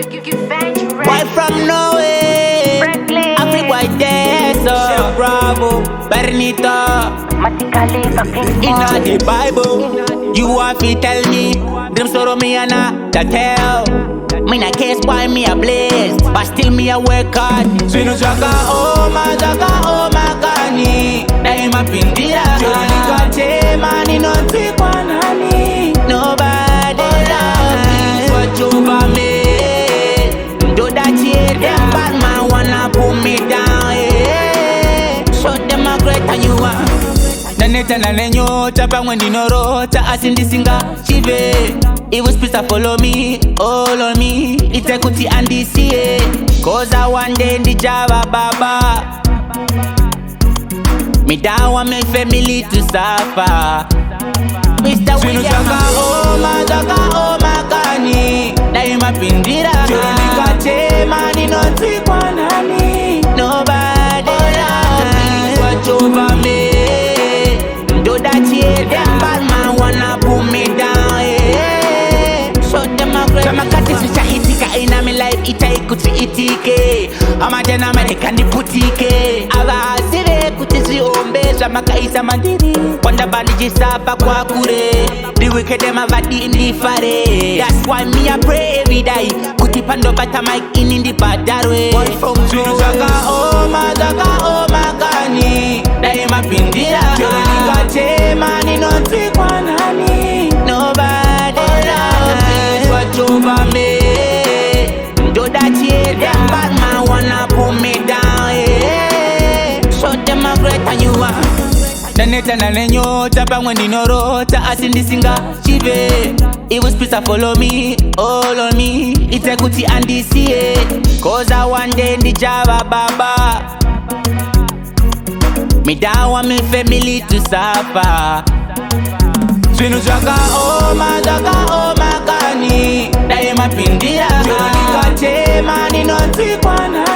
Boy from Norway, Afri boy there, so Bravo, Bernito. In the Bible, you have to tell me, dream sorrow me and I tell. Me na case boy me a blaze, but still me a work hard. Sino jaka oh my gani, daima pindira. Joni kate mani no tikwa nani. Nobody loves what you for me. Do that shit, them bad man wanna pull me down. Yeah. Show them a great and you are. Naneta na nenyo, chapa wendi noro, cha asindi singa chive. It was please follow me, all on me. It's a kuti and DCA. Cause I one day in the Java Baba. Me down want my family to suffer. Mr. William, oh my gani. Daima pindira. Joni kate mani no tikwa nani. Nobody loves what over me. Do that shit, them bad man wanna pull me down. Kama kati sishahitika ina mi life ita ikuti itike. Ama jena Amerikani putike. Ava asire kutisi ombeza makaisa mandiri. Wanda bani jisapa kwa kure. The wicked them avadi indifare. That's why me I pray every day. Kuti pando bata mic in the badarwe. Sino zaka oh my gani. Daima pindira. Joni kate mani no tikwa nani. Nobody loves over me. Do that shit, them bad man wanna pull me down. Yeah. Show them a great and you are. Naneta na nenyo, chapa wendi noro, cha asindi singa chive. It was please follow me, all on me. It's a kuti and DCA. Cause I one day in the Java Baba. Me down want my family to suffer. Sino jaka oh my gani. Daima pindira. Joni kate mani no tikwa nani.